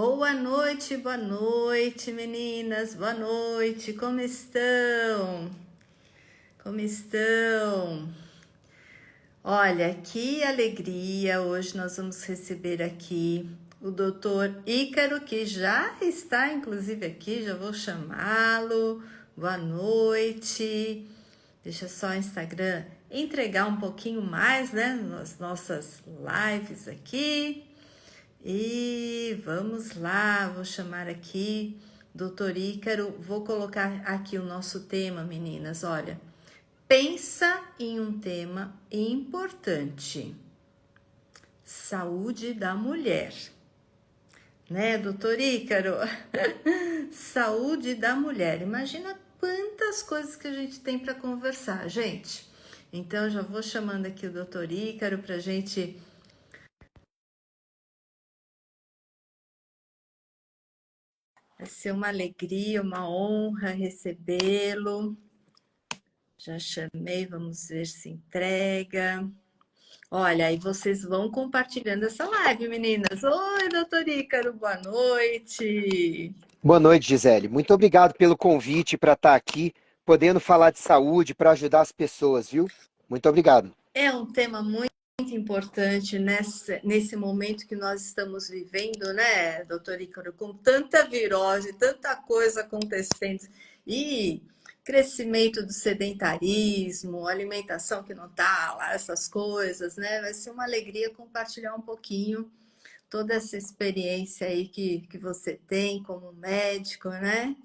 Boa noite, meninas. Boa noite. Como estão? Como estão? Olha, que alegria! Hoje nós vamos receber aqui o doutor Ícaro, que já está inclusive aqui, já vou chamá-lo. Boa noite. Deixa só o Instagram entregar um pouquinho mais, né, nas nossas lives aqui. E vamos lá, vou chamar aqui doutor Ícaro, vou colocar aqui o nosso tema, meninas, olha. Pensa em um tema importante, saúde da mulher, né, doutor Ícaro? Saúde da mulher, imagina quantas coisas que a gente tem para conversar, gente. Então, eu já vou chamando aqui o doutor Ícaro para a gente... Vai ser uma alegria, uma honra recebê-lo. Já chamei, vamos ver se entrega. Olha, aí vocês vão compartilhando essa live, meninas. Oi, doutor Ícaro, boa noite. Boa noite, Gisele. Muito obrigado pelo convite para estar aqui, podendo falar de saúde para ajudar as pessoas, viu? Muito obrigado. É um tema muito importante nesse momento que nós estamos vivendo, né, doutor Ícaro? Com tanta virose, tanta coisa acontecendo. E crescimento do sedentarismo, alimentação que não tá lá, essas coisas, né? Vai ser uma alegria compartilhar um pouquinho toda essa experiência aí que você tem como médico, né?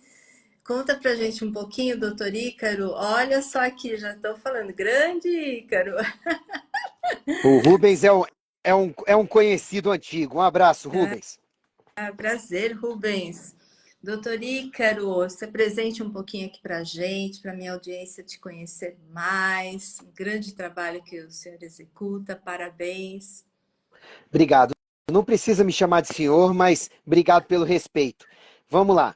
Conta pra gente um pouquinho, doutor Ícaro. Olha só aqui, já estou falando, grande Ícaro. O Rubens é um conhecido antigo. Um abraço, Rubens. Prazer, Rubens. Doutor Ícaro, se apresente um pouquinho aqui para a gente, para a minha audiência te conhecer mais. Um grande trabalho que o senhor executa, parabéns. Obrigado. Não precisa me chamar de senhor, mas obrigado pelo respeito. Vamos lá.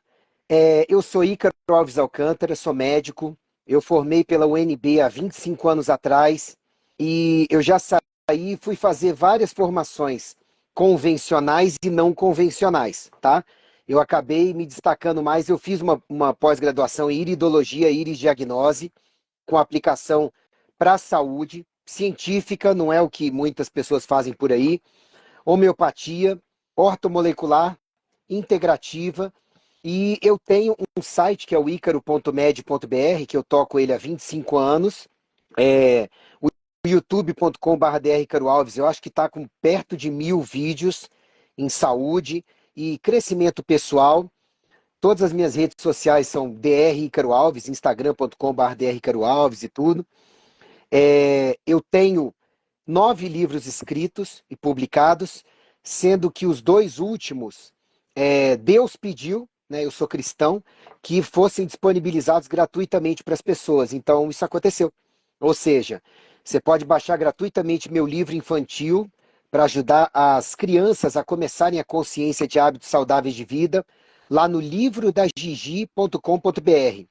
Eu sou Ícaro Alves Alcântara, sou médico. Eu formei pela UNB há 25 anos atrás e eu já saí e fui fazer várias formações convencionais e não convencionais, tá? Eu acabei me destacando mais, eu fiz uma pós-graduação em iridologia, irisdiagnose, com aplicação para a saúde científica, não é o que muitas pessoas fazem por aí, homeopatia, ortomolecular, integrativa, e eu tenho um site que é o icaro.med.br, que eu toco ele há 25 anos, o youtube.com/Ícaro Alves, eu acho que está com perto de 1000 vídeos em saúde e crescimento pessoal. Todas as minhas redes sociais são Dr. Ícaro Alves, instagram.com/Dr. Ícaro Alves e tudo. Eu tenho 9 livros escritos e publicados, sendo que os 2 últimos, Deus pediu, né, eu sou cristão, que fossem disponibilizados gratuitamente para as pessoas. Então, isso aconteceu. Ou seja, você pode baixar gratuitamente meu livro infantil para ajudar as crianças a começarem a consciência de hábitos saudáveis de vida, lá no livrodagigi.com.br.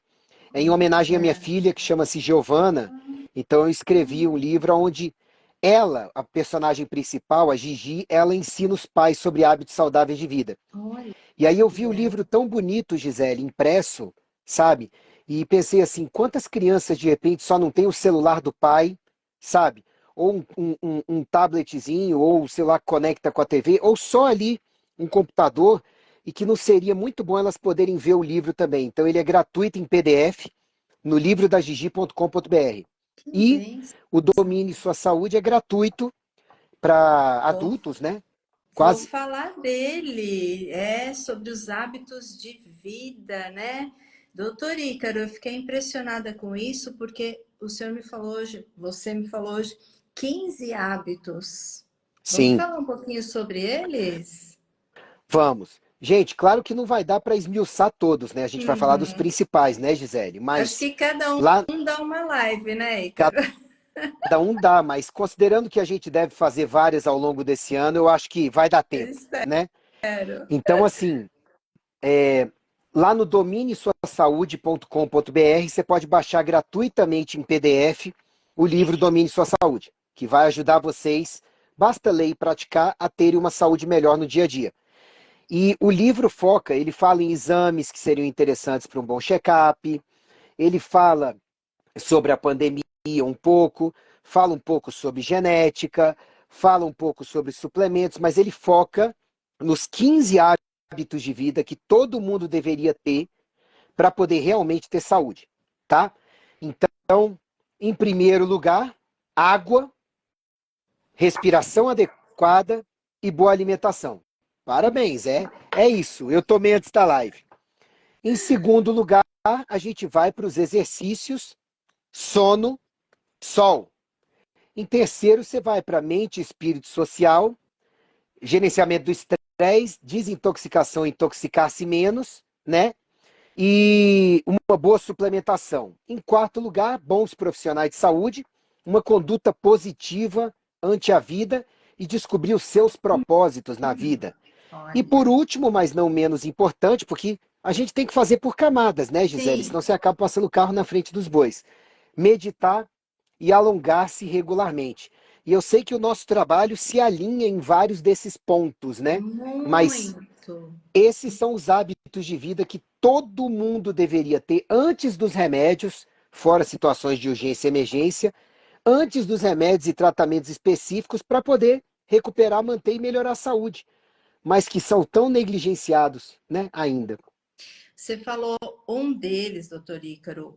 É em homenagem à minha filha, que chama-se Giovana. Então, eu escrevi um livro onde ela, a personagem principal, a Gigi, ela ensina os pais sobre hábitos saudáveis de vida. Olha, E aí eu vi o livro tão bonito, Gisele, impresso, sabe? E pensei assim, quantas crianças de repente só não tem o celular do pai, sabe? Ou um tabletzinho, ou o celular que conecta com a TV, ou só ali um computador, e que não seria muito bom elas poderem ver o livro também. Então ele é gratuito em PDF no livrodagigi.com.br. que E bem. o Domine Sua Saúde é gratuito para Vou, adultos, né? vou Quase. falar dele, sobre os hábitos de vida, né? Doutor Ícaro, eu fiquei impressionada com isso porque o senhor me falou hoje, você me falou hoje, 15 hábitos. Vamos Sim, falar um pouquinho sobre eles? vamos. Gente, claro que não vai dar para esmiuçar todos, né? A gente vai falar dos Uhum. principais, né, Gisele? Acho Mas que cada lá um dá uma live, né, Ícaro? cada um dá, mas considerando que a gente deve fazer várias ao longo desse ano, eu acho que vai dar Eu tempo, né? espero. Então, assim, lá no dominesuasaúde.com.br você pode baixar gratuitamente em PDF o livro Domine Sua Saúde, que vai ajudar vocês, basta ler e praticar, a terem uma saúde melhor no dia a dia. E o livro foca, ele fala em exames que seriam interessantes para um bom check-up, ele fala sobre a pandemia um pouco, fala um pouco sobre genética, fala um pouco sobre suplementos, mas ele foca nos 15 hábitos de vida que todo mundo deveria ter para poder realmente ter saúde, tá? Então, em primeiro lugar, água, respiração adequada e boa alimentação. Parabéns, é isso. Eu tomei antes da live. Em segundo lugar, a gente vai para os exercícios, sono, sol. Em terceiro, você vai para mente, espírito social, gerenciamento do estresse, desintoxicação, intoxicar-se menos, né? E uma boa suplementação. Em quarto lugar, bons profissionais de saúde, uma conduta positiva ante a vida e descobrir os seus propósitos na vida. E por Olha. último, mas não menos importante, porque a gente tem que fazer por camadas, né, Gisele? Sim, Senão você acaba passando o carro na frente dos bois. Meditar e alongar-se regularmente. E eu sei que o nosso trabalho se alinha em vários desses pontos, né? Mas muito. esses são os hábitos de vida que todo mundo deveria ter antes dos remédios, fora situações de urgência e emergência, antes dos remédios e tratamentos específicos para poder recuperar, manter e melhorar a saúde, mas que são tão negligenciados, né, ainda. Você falou um deles, doutor Ícaro,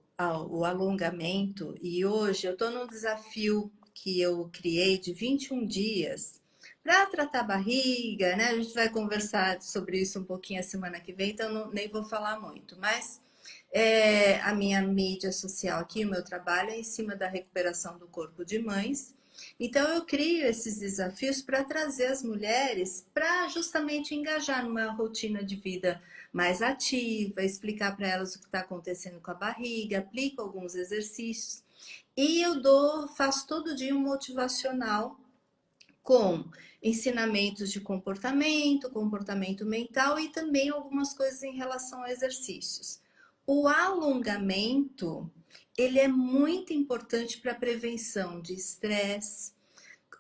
o alongamento, e hoje eu estou num desafio que eu criei de 21 dias para tratar a barriga, né? A gente vai conversar sobre isso um pouquinho a semana que vem, então nem vou falar muito, mas a minha mídia social aqui, o meu trabalho é em cima da recuperação do corpo de mães. Então eu crio esses desafios para trazer as mulheres para justamente engajar numa rotina de vida mais ativa, explicar para elas o que está acontecendo com a barriga, aplico alguns exercícios e faço todo dia um motivacional com ensinamentos de comportamento, comportamento mental e também algumas coisas em relação a exercícios. O alongamento, ele é muito importante para a prevenção de estresse,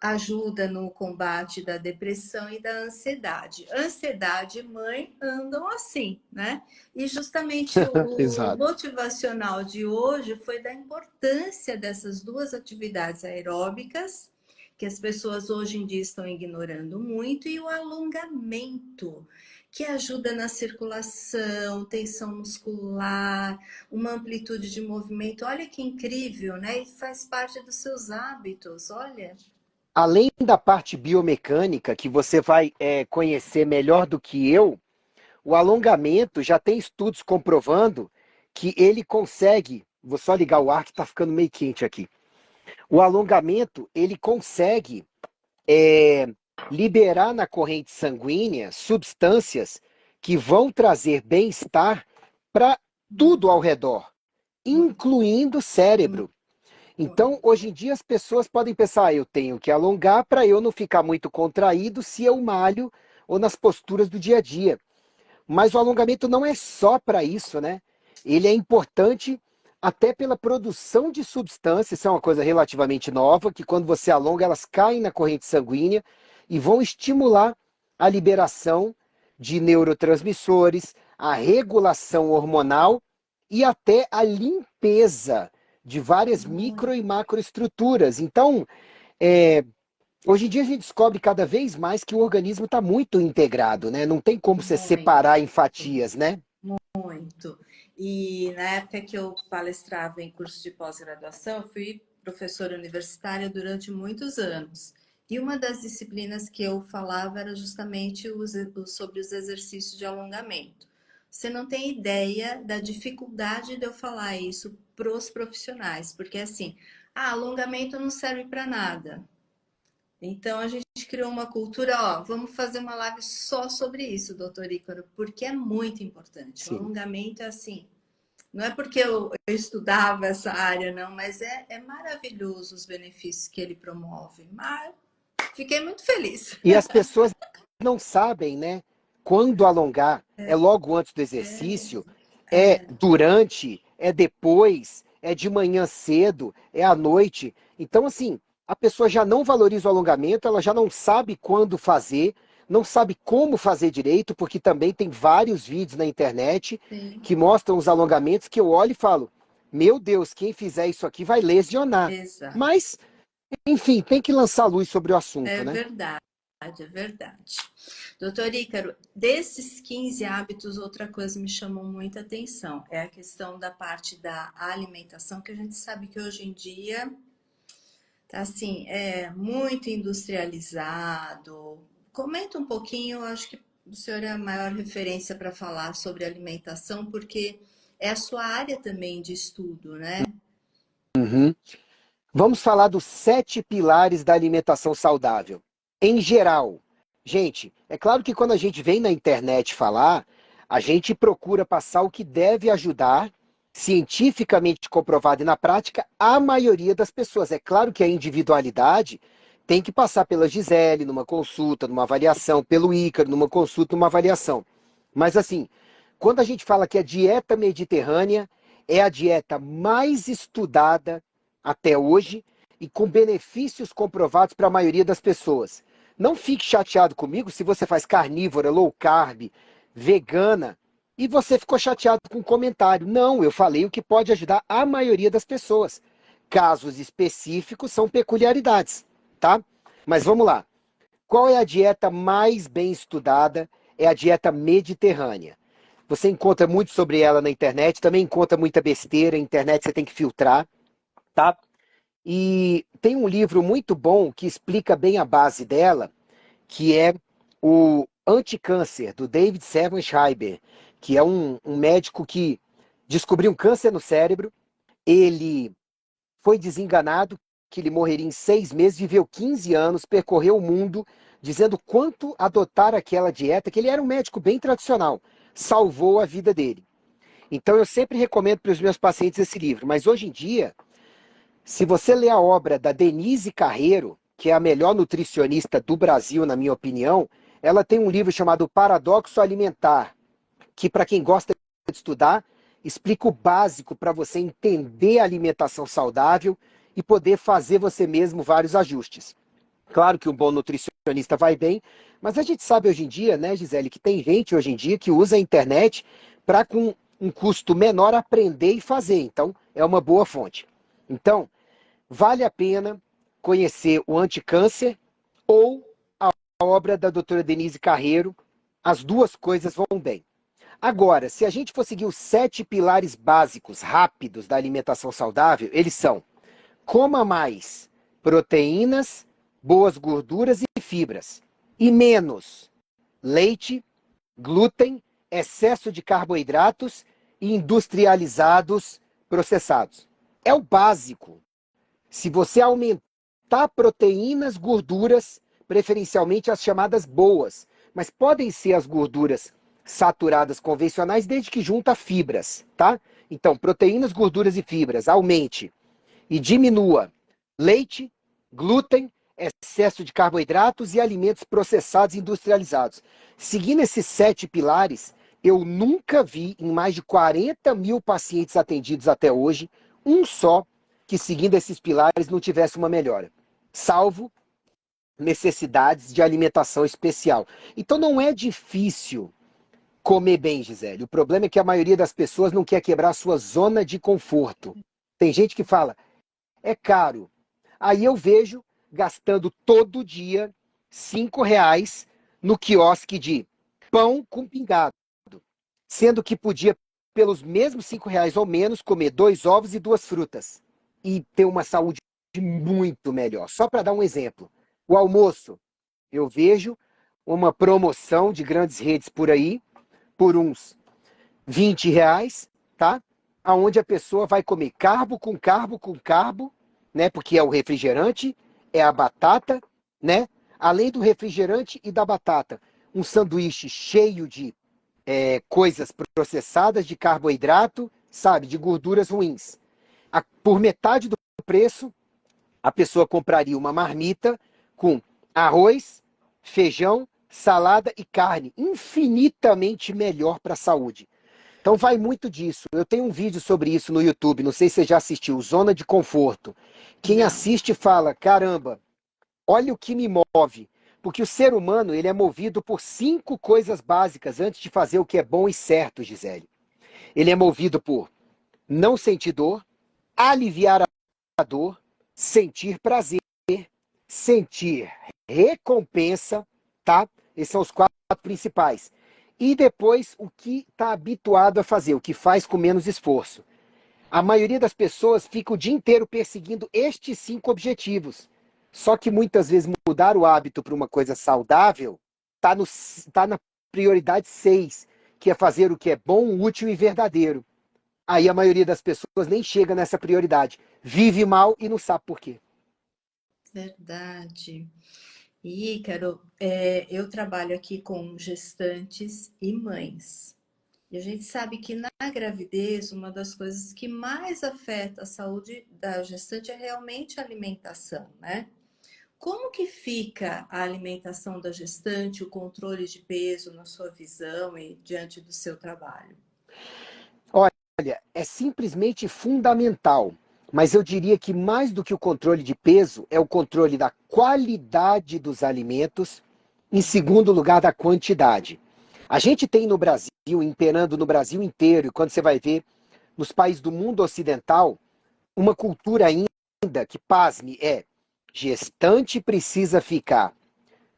ajuda no combate da depressão e da ansiedade. Ansiedade e mãe andam assim, né? E justamente o Exato. motivacional de hoje foi da importância dessas duas atividades aeróbicas, que as pessoas hoje em dia estão ignorando muito, e o alongamento, que ajuda na circulação, tensão muscular, uma amplitude de movimento. Olha que incrível, né? E faz parte dos seus hábitos, olha. Além da parte biomecânica, que você vai conhecer melhor do que eu, o alongamento já tem estudos comprovando que ele consegue. Vou só ligar o ar que está ficando meio quente aqui. O alongamento ele consegue é, liberar na corrente sanguínea substâncias que vão trazer bem-estar para tudo ao redor, incluindo o cérebro. Então, hoje em dia, as pessoas podem pensar, eu tenho que alongar para eu não ficar muito contraído se eu malho ou nas posturas do dia a dia. Mas o alongamento não é só para isso, né? Ele é importante até pela produção de substâncias, isso é uma coisa relativamente nova, que quando você alonga, elas caem na corrente sanguínea e vão estimular a liberação de neurotransmissores, a regulação hormonal e até a limpeza de várias micro e macroestruturas. Então, é, hoje em dia a gente descobre cada vez mais que o organismo está muito integrado, né? Não tem como você Muito, separar em fatias, né? muito. E na época que eu palestrava em curso de pós-graduação, eu fui professora universitária durante muitos anos. E uma das disciplinas que eu falava era justamente sobre os exercícios de alongamento. Você não tem ideia da dificuldade de eu falar isso para os profissionais, porque assim, alongamento não serve para nada. Então a gente criou uma cultura, ó, vamos fazer uma live só sobre isso, doutor Ícaro, porque é muito importante. O Sim. alongamento é assim, não é porque eu estudava essa área, não, mas é maravilhoso os benefícios que ele promove. Mas fiquei muito feliz. E as pessoas não sabem, né? Quando alongar, é logo antes do exercício, é durante, é depois, é de manhã cedo, é à noite. Então, assim, a pessoa já não valoriza o alongamento, ela já não sabe quando fazer, não sabe como fazer direito, porque também tem vários vídeos na internet Sim, que mostram os alongamentos que eu olho e falo, meu Deus, quem fizer isso aqui vai lesionar. exato. Mas, enfim, tem que lançar luz sobre o É assunto, né? verdade, é verdade. Doutor Ícaro, desses 15 hábitos, outra coisa me chamou muita atenção. É a questão da parte da alimentação, que a gente sabe que hoje em dia tá assim, é muito industrializado. Comenta um pouquinho, acho que o senhor é a maior referência para falar sobre alimentação, porque é a sua área também de estudo, né? Uhum. Vamos falar dos 7 pilares da alimentação saudável. Em geral, gente, é claro que quando a gente vem na internet falar, a gente procura passar o que deve ajudar, cientificamente comprovado e na prática, a maioria das pessoas. É claro que a individualidade tem que passar pela Gisele, numa consulta, numa avaliação, pelo Ícaro, numa consulta, numa avaliação. Mas assim, quando a gente fala que a dieta mediterrânea é a dieta mais estudada até hoje e com benefícios comprovados para a maioria das pessoas. Não fique chateado comigo se você faz carnívora, low carb, vegana e você ficou chateado com o comentário. Não, eu falei o que pode ajudar a maioria das pessoas. Casos específicos são peculiaridades, tá? Mas vamos lá. Qual é a dieta mais bem estudada? É a dieta mediterrânea. Você encontra muito sobre ela na internet, também encontra muita besteira, na internet você tem que filtrar, tá? E tem um livro muito bom que explica bem a base dela, que é o Anticâncer, do David Schreiber, que é um médico que descobriu um câncer no cérebro. Ele foi desenganado, que ele morreria em 6 meses, viveu 15 anos, percorreu o mundo, dizendo quanto adotar aquela dieta, que ele era um médico bem tradicional, salvou a vida dele. Então eu sempre recomendo para os meus pacientes esse livro, mas hoje em dia, se você ler a obra da Denise Carreiro, que é a melhor nutricionista do Brasil, na minha opinião, ela tem um livro chamado Paradoxo Alimentar, que para quem gosta de estudar, explica o básico para você entender a alimentação saudável e poder fazer você mesmo vários ajustes. Claro que um bom nutricionista vai bem, mas a gente sabe hoje em dia, né, Gisele, que tem gente hoje em dia que usa a internet para com um custo menor aprender e fazer. Então, é uma boa fonte. Então, vale a pena conhecer o Anticâncer ou a obra da doutora Denise Carreiro. As duas coisas vão bem. Agora, se a gente for seguir os 7 pilares básicos, rápidos da alimentação saudável, eles são: coma mais proteínas, boas gorduras e fibras. E menos leite, glúten, excesso de carboidratos e industrializados processados. É o básico. Se você aumentar proteínas, gorduras, preferencialmente as chamadas boas, mas podem ser as gorduras saturadas convencionais, desde que junta fibras, tá? Então, proteínas, gorduras e fibras, aumente e diminua leite, glúten, excesso de carboidratos e alimentos processados e industrializados. Seguindo esses 7 pilares, eu nunca vi, em mais de 40 mil pacientes atendidos até hoje, um só que, seguindo esses pilares, não tivesse uma melhora, salvo necessidades de alimentação especial. Então não é difícil comer bem, Gisele. O problema é que a maioria das pessoas não quer quebrar a sua zona de conforto. Tem gente que fala, é caro. Aí eu vejo gastando todo dia R$ 5 no quiosque de pão com pingado, sendo que podia, pelos mesmos R$ 5 ou menos, comer 2 ovos e 2 frutas e ter uma saúde muito melhor. Só para dar um exemplo. O almoço, eu vejo uma promoção de grandes redes por aí, por uns R$ 20, tá? Aonde a pessoa vai comer carbo com carbo com carbo, né? Porque é o refrigerante, é a batata, né? Além do refrigerante e da batata, um sanduíche cheio de coisas processadas, de carboidrato, sabe? De gorduras ruins. Por metade do preço, a pessoa compraria uma marmita com arroz, feijão, salada e carne, infinitamente melhor para a saúde. Então vai muito disso. Eu tenho um vídeo sobre isso no YouTube, não sei se você já assistiu, Zona de Conforto. Quem Não. assiste fala, caramba, olha o que me move. Porque o ser humano, ele é movido por 5 coisas básicas antes de fazer o que é bom e certo, Gisele. Ele é movido por não sentir dor, aliviar a dor, sentir prazer, sentir recompensa, tá? Esses são os 4 principais. E depois, o que está habituado a fazer, o que faz com menos esforço. A maioria das pessoas fica o dia inteiro perseguindo estes 5 objetivos. Só que muitas vezes mudar o hábito para uma coisa saudável tá na prioridade 6, que é fazer o que é bom, útil e verdadeiro. Aí a maioria das pessoas nem chega nessa prioridade. Vive mal e não sabe por quê. Verdade. E, Ícaro, eu trabalho aqui com gestantes e mães. E a gente sabe que na gravidez, uma das coisas que mais afeta a saúde da gestante é realmente a alimentação, né? Como que fica a alimentação da gestante, o controle de peso na sua visão e diante do seu trabalho? Olha, é simplesmente fundamental. Mas eu diria que mais do que o controle de peso, é o controle da qualidade dos alimentos, em segundo lugar, da quantidade. A gente tem no Brasil, imperando no Brasil inteiro, e quando você vai ver nos países do mundo ocidental, uma cultura ainda que, pasme, é gestante precisa ficar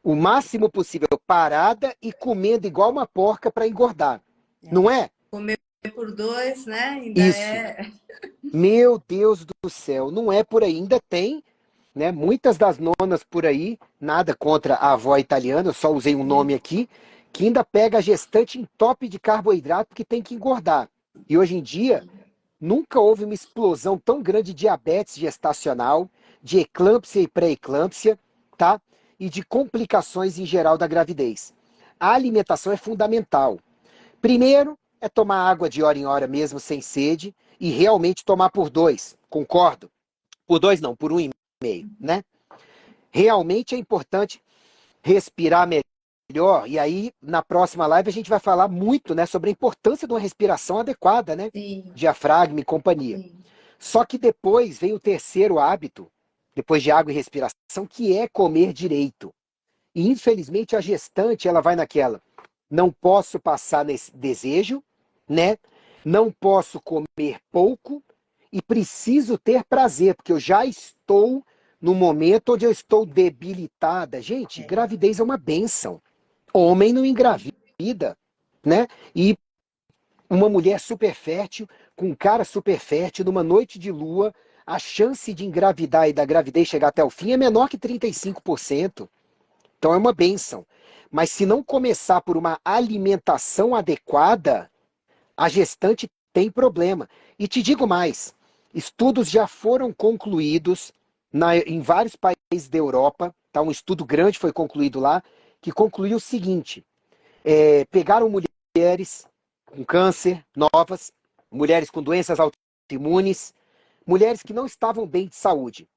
o máximo possível parada e comendo igual uma porca para engordar. Não é? Comer por dois, né? Ainda Isso. é. Meu Deus do céu, não é por aí. Ainda tem, né? Muitas das nonas por aí, nada contra a avó italiana, eu só usei um nome aqui, que ainda pega a gestante em top de carboidrato porque tem que engordar. E hoje em dia, nunca houve uma explosão tão grande de diabetes gestacional, de eclâmpsia e pré-eclâmpsia, tá? E de complicações em geral da gravidez. A alimentação é fundamental. Primeiro, é tomar água de hora em hora mesmo sem sede e realmente tomar por 2, concordo? Por 2 não, por 1,5, né? Realmente é importante respirar melhor, e aí na próxima live a gente vai falar muito, né, sobre a importância de uma respiração adequada, né? Sim, Diafragma e companhia. sim. Só que depois vem o terceiro hábito, depois de água e respiração, que é comer direito. E infelizmente a gestante, ela vai naquela, não posso passar nesse desejo, né? Não posso comer pouco e preciso ter prazer, porque eu já estou no momento onde eu estou debilitada. Gente, É. gravidez é uma bênção. Homem não engravida, né? E uma mulher super fértil, com um cara super fértil, numa noite de lua, a chance de engravidar e da gravidez chegar até o fim é menor que 35%. Então é uma bênção. Mas se não começar por uma alimentação adequada, a gestante tem problema. E te digo mais, estudos já foram concluídos em vários países da Europa, tá? Um estudo grande foi concluído lá, que concluiu o seguinte, pegaram mulheres com câncer, novas, mulheres com doenças autoimunes, mulheres que não estavam bem de saúde.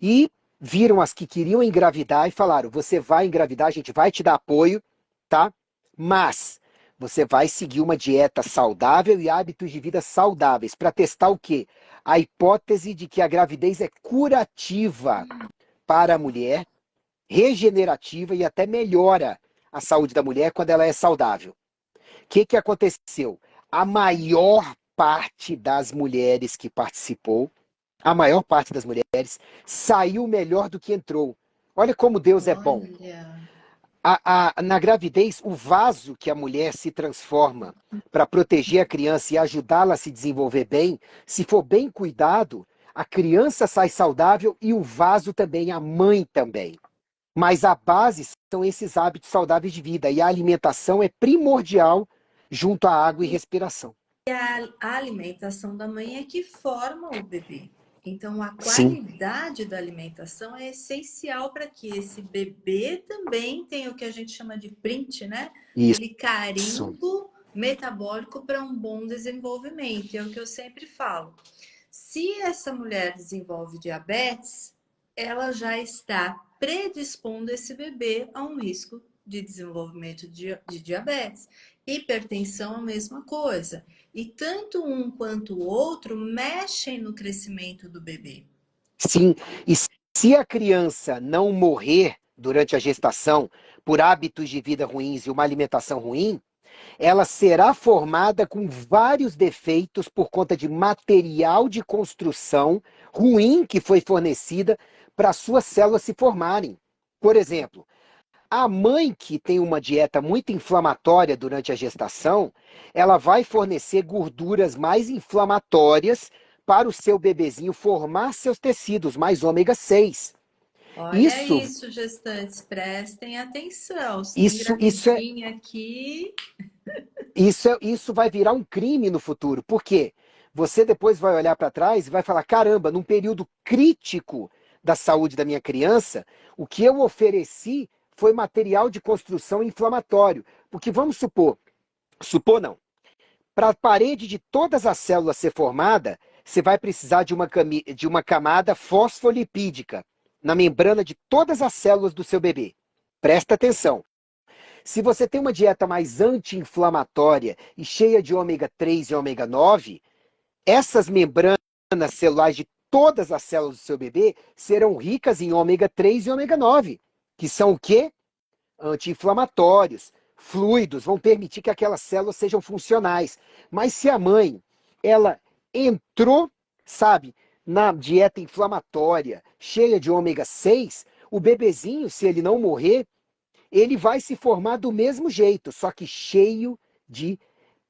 E viram as que queriam engravidar e falaram: você vai engravidar, a gente vai te dar apoio, tá? Mas você vai seguir uma dieta saudável e hábitos de vida saudáveis para testar o quê? A hipótese de que a gravidez é curativa para a mulher, regenerativa e até melhora a saúde da mulher quando ela é saudável. O que aconteceu? A maior parte das mulheres que participou, a maior parte das mulheres, saiu melhor do que entrou. Olha como Deus é bom. Olha, Na gravidez, o vaso que a mulher se transforma para proteger a criança e ajudá-la a se desenvolver bem, se for bem cuidado, a criança sai saudável e o vaso também, a mãe também. Mas a base são esses hábitos saudáveis de vida e a alimentação é primordial junto à água e respiração. a alimentação da mãe é que forma o bebê. Então, a Sim, qualidade da alimentação é essencial para que esse bebê também tenha o que a gente chama de print, né? Aquele isso. carimbo metabólico para um bom desenvolvimento. É o que eu sempre falo. Se essa mulher desenvolve diabetes, ela já está predispondo esse bebê a um risco de desenvolvimento de diabetes. Hipertensão, a mesma coisa. E tanto um quanto o outro mexem no crescimento do bebê. Sim, e se a criança não morrer durante a gestação por hábitos de vida ruins e uma alimentação ruim, ela será formada com vários defeitos por conta de material de construção ruim que foi fornecida para suas células se formarem. Por exemplo, a mãe que tem uma dieta muito inflamatória durante a gestação, ela vai fornecer gorduras mais inflamatórias para o seu bebezinho formar seus tecidos, mais ômega 6. Olha Isso, isso, gestantes, prestem atenção. Se tem isso, isso é, gravidinha aqui. isso vai virar um crime no futuro. Por quê? Você depois vai olhar para trás e vai falar: caramba, num período crítico da saúde da minha criança, o que eu ofereci foi material de construção inflamatório. Porque vamos supor não, para a parede de todas as células ser formada, você vai precisar de uma camada fosfolipídica na membrana de todas as células do seu bebê. Presta atenção. Se você tem uma dieta mais anti-inflamatória e cheia de ômega 3 e ômega 9, essas membranas celulares de todas as células do seu bebê serão ricas em ômega 3 e ômega 9, que são o quê? Anti-inflamatórios, fluidos, vão permitir que aquelas células sejam funcionais. Mas se a mãe, ela entrou, sabe, na dieta inflamatória, cheia de ômega 6, o bebezinho, se ele não morrer, ele vai se formar do mesmo jeito, só que cheio de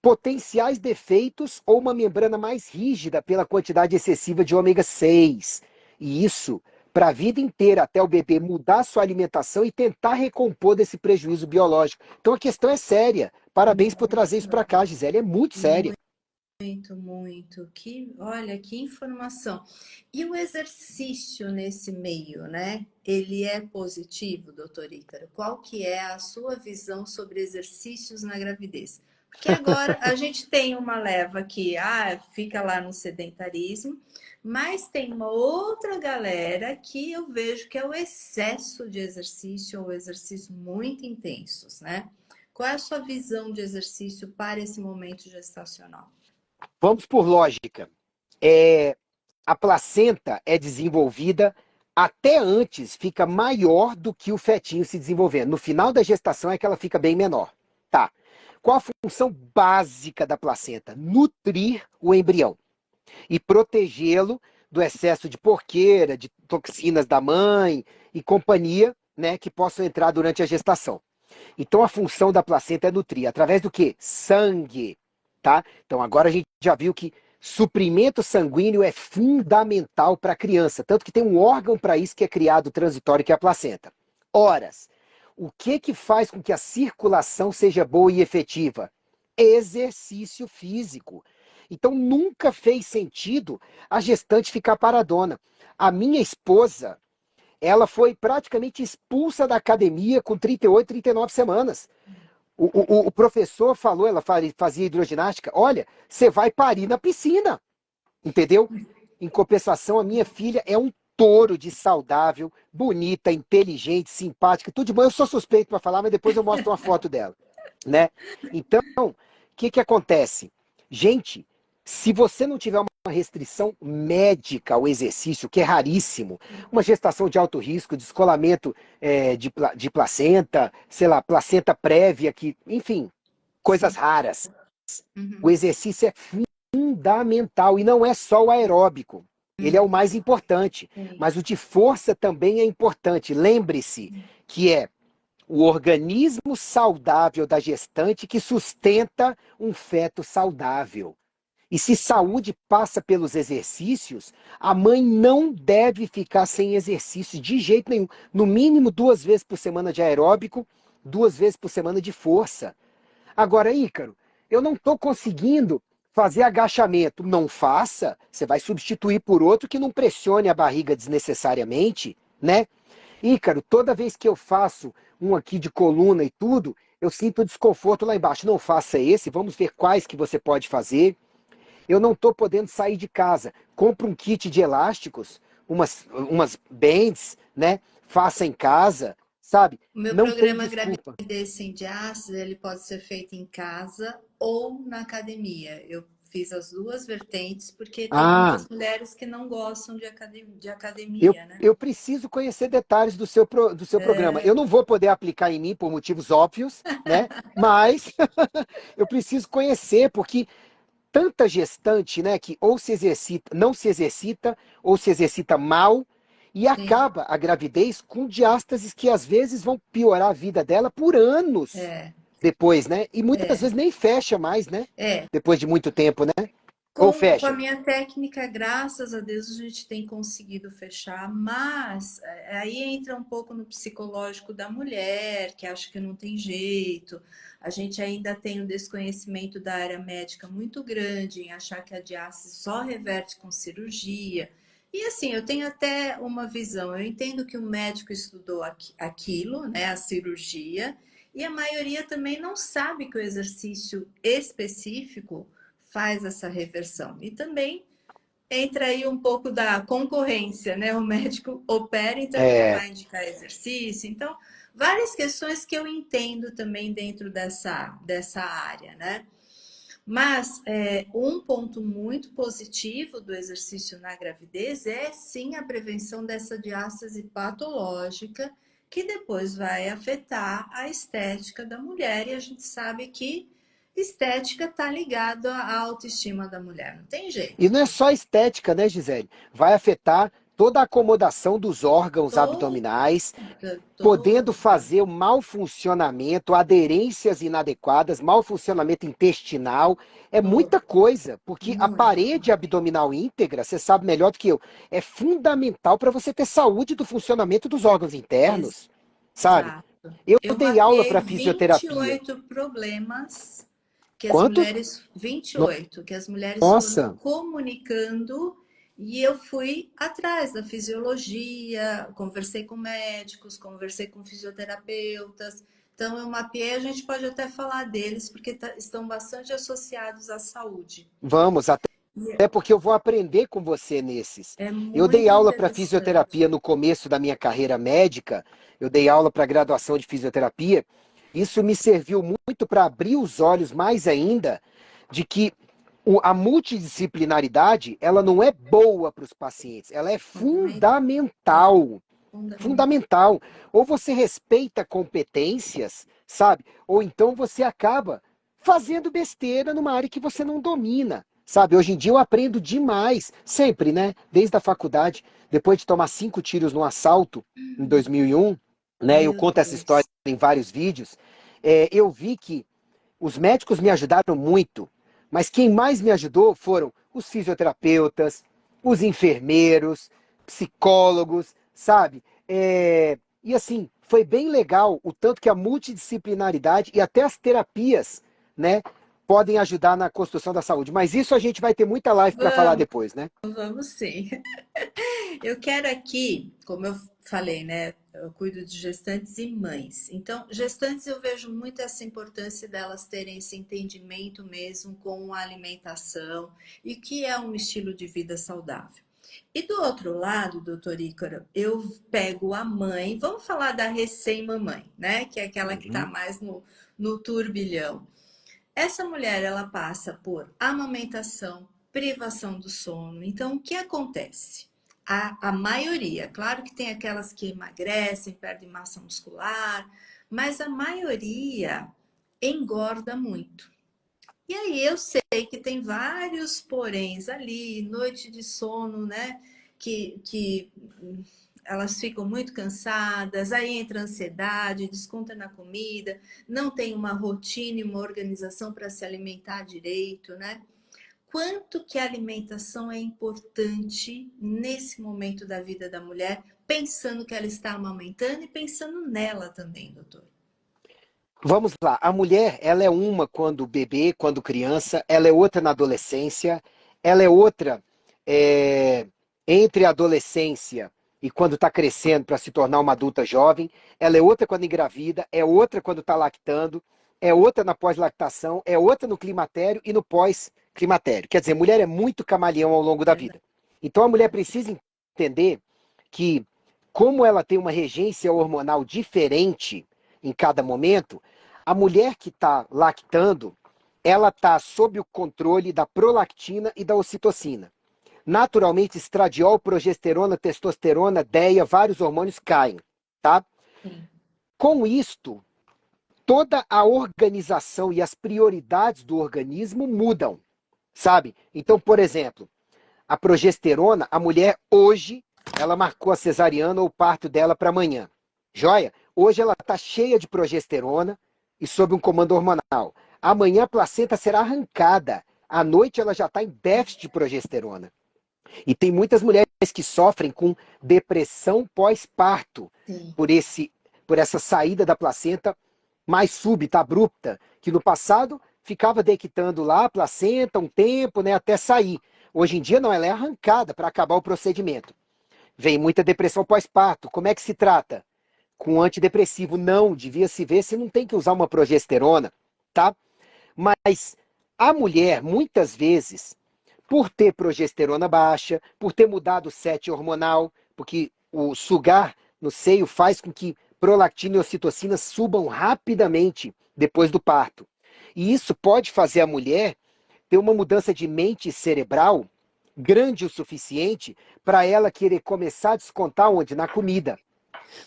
potenciais defeitos ou uma membrana mais rígida pela quantidade excessiva de ômega 6. E isso para a vida inteira, até o bebê mudar sua alimentação e tentar recompor desse prejuízo biológico. Então a questão é séria. Parabéns por trazer isso para cá, Gisele. É muito séria. Muito, muito. Olha, que informação. E o exercício nesse meio, né? Ele é positivo, doutor Ícaro? Qual que é a sua visão sobre exercícios na gravidez? Porque agora a gente tem uma leva que fica lá no sedentarismo, mas tem uma outra galera que eu vejo que é o excesso de exercício ou exercícios muito intensos, né? Qual é a sua visão de exercício para esse momento gestacional? Vamos por lógica. A placenta é desenvolvida até antes, fica maior do que o fetinho se desenvolvendo. No final da gestação é que ela fica bem menor. Tá. Qual a função básica da placenta? Nutrir o embrião e protegê-lo do excesso de porqueira, de toxinas da mãe e companhia, né, que possam entrar durante a gestação. Então a função da placenta é nutrir. Através do quê? Sangue. Tá? Então agora a gente já viu que suprimento sanguíneo é fundamental para a criança, tanto que tem um órgão para isso que é criado transitório, que é a placenta. Horas. O que faz com que a circulação seja boa e efetiva? Exercício físico. Então nunca fez sentido a gestante ficar paradona. A minha esposa, ela foi praticamente expulsa da academia com 38, 39 semanas. O professor falou, ela fazia hidroginástica, olha, você vai parir na piscina, entendeu? Em compensação, a minha filha é um touro de saudável, bonita, inteligente, simpática, tudo de bom. Eu sou suspeito para falar, mas depois eu mostro uma foto dela, né? Então, o que acontece? Gente, se você não tiver uma restrição médica ao exercício, que é raríssimo, uma gestação de alto risco, descolamento de placenta, sei lá, placenta prévia, enfim, coisas Sim. raras. Uhum. O exercício é fundamental e não é só o aeróbico. Ele é o mais importante, Sim. mas o de força também é importante. Lembre-se que é o organismo saudável da gestante que sustenta um feto saudável. E se saúde passa pelos exercícios, a mãe não deve ficar sem exercício de jeito nenhum. No mínimo 2 vezes por semana de aeróbico, 2 vezes por semana de força. Agora, Ícaro, eu não estou conseguindo fazer agachamento. Não faça, você vai substituir por outro que não pressione a barriga desnecessariamente, né? Ícaro, toda vez que eu faço um aqui de coluna e tudo, eu sinto desconforto lá embaixo. Não faça esse, vamos ver quais que você pode fazer. Eu não estou podendo sair de casa. Compre um kit de elásticos, umas bands, né? Faça em casa, sabe? O meu Não tem programa desculpa. Gravidez Sem Diástase, ele pode ser feito em casa ou na academia. Eu fiz as duas vertentes, porque tem Ah, muitas mulheres que não gostam de eu, academia, né? eu preciso conhecer detalhes do seu programa. Eu não vou poder aplicar em mim por motivos óbvios, né? Mas eu preciso conhecer, porque tanta gestante, né, que ou se exercita, não se exercita, ou se exercita mal, e Sim, acaba a gravidez com diástases que às vezes vão piorar a vida dela por anos é, depois, né? E muitas é, vezes nem fecha mais, né? é. Depois de muito tempo, né? Ou Com a fecha. minha técnica, graças a Deus, a gente tem conseguido fechar, mas aí entra um pouco no psicológico da mulher, que acha que não tem jeito. A gente ainda tem um desconhecimento da área médica muito grande em achar que a diástase só reverte com cirurgia. E assim, eu tenho até uma visão, eu entendo que o médico estudou aquilo, né, a cirurgia, e a maioria também não sabe que o exercício específico faz essa reversão. E também entra aí um pouco da concorrência, né? O médico opera, então ele É, vai indicar exercício. Então, várias questões que eu entendo também dentro dessa área, né? Mas um ponto muito positivo do exercício na gravidez é sim a prevenção dessa diástase patológica, que depois vai afetar a estética da mulher, e a gente sabe que estética está ligado à autoestima da mulher, não tem e jeito. não é só estética, né, Gisele? Vai afetar toda a acomodação dos órgãos Toda, abdominais, podendo toda, fazer o mau funcionamento, aderências inadequadas, mau funcionamento intestinal. É toda, muita coisa, porque a muito. parede abdominal íntegra, você sabe melhor do que eu, é fundamental para você ter saúde do funcionamento dos órgãos internos, sabe? Exato. Eu Eu dei aula mapeei para fisioterapia. 28 problemas que as Quantos? mulheres, 28 que as mulheres foram Nossa, comunicando, e eu fui atrás da fisiologia, conversei com médicos, conversei com fisioterapeutas. Então eu mapeei, a gente pode até falar deles porque estão bastante associados à saúde. vamos, E até porque eu vou aprender com você nesses. é Eu dei muito aula para interessante. fisioterapia no começo da minha carreira médica, eu dei aula para graduação de fisioterapia. Isso me serviu muito para abrir os olhos mais ainda de que a multidisciplinaridade, ela não é boa para os pacientes, ela é Fundamental. É fundamental. fundamental. Fundamental. Ou você respeita competências, sabe? Ou então você acaba fazendo besteira numa área que você não domina. Sabe, hoje em dia eu aprendo demais, sempre, né? Desde a faculdade, depois de tomar 5 tiros no assalto em 2001, né? Eu Meu conto essa história Deus. em vários vídeos. Eu vi que os médicos me ajudaram muito, mas quem mais me ajudou foram os fisioterapeutas, os enfermeiros, psicólogos, sabe? E assim, foi bem legal o tanto que a multidisciplinaridade e até as terapias, né, podem ajudar na construção da saúde. Mas isso a gente vai ter muita live para falar Vamos, depois, né? vamos sim. Eu quero aqui, como eu falei, né? Eu cuido de gestantes e mães. Então, gestantes eu vejo muito essa importância delas terem esse entendimento mesmo com a alimentação e que é um estilo de vida saudável. E do outro lado, doutor Ícaro, eu pego a mãe, vamos falar da recém-mamãe, né? Que é aquela que está Uhum. mais no turbilhão. Essa mulher, ela passa por amamentação, privação do sono. Então, o que acontece? A maioria, claro que tem aquelas que emagrecem, perdem massa muscular, mas a maioria engorda muito. E aí eu sei que tem vários poréns ali, noite de sono, né? Que elas ficam muito cansadas, aí entra ansiedade, desconta na comida, não tem uma rotina e uma organização para se alimentar direito, né? Quanto que a alimentação é importante nesse momento da vida da mulher, pensando que ela está amamentando e pensando nela também, doutor. Vamos lá, a mulher, ela é uma quando bebê, quando criança, ela é outra na adolescência, ela é outra é, entre a adolescência e quando está crescendo para se tornar uma adulta jovem, ela é outra quando engravida, é outra quando está lactando, é outra na pós-lactação, é outra no climatério e no pós-climatério. Quer dizer, a mulher é muito camaleão ao longo da Verdade, vida. Então a mulher verdade. precisa entender que, como ela tem uma regência hormonal diferente em cada momento, a mulher que está lactando, ela está sob o controle da prolactina e da ocitocina. Naturalmente, estradiol, progesterona, testosterona, DEA, vários hormônios caem, tá? Sim. Com isto, toda a organização e as prioridades do organismo mudam, sabe? Então, por exemplo, a progesterona, a mulher hoje, ela marcou a cesariana ou o parto dela para amanhã. Joia? Hoje ela está cheia de progesterona e sob um comando hormonal. Amanhã a placenta será arrancada. À noite ela já está em déficit de progesterona. E tem muitas mulheres que sofrem com depressão pós-parto por essa saída da placenta mais súbita, abrupta, que no passado ficava dequitando lá a placenta um tempo, né, até sair. Hoje em dia não, ela é arrancada para acabar o procedimento. Vem muita depressão pós-parto. Como é que se trata? Com antidepressivo. Não, devia se ver se não tem que usar uma progesterona, tá? Mas a mulher, muitas vezes, por ter progesterona baixa, por ter mudado o set hormonal, porque o sugar no seio faz com que prolactina e ocitocina subam rapidamente depois do parto. E isso pode fazer a mulher ter uma mudança de mente cerebral grande o suficiente para ela querer começar a descontar onde? Na comida.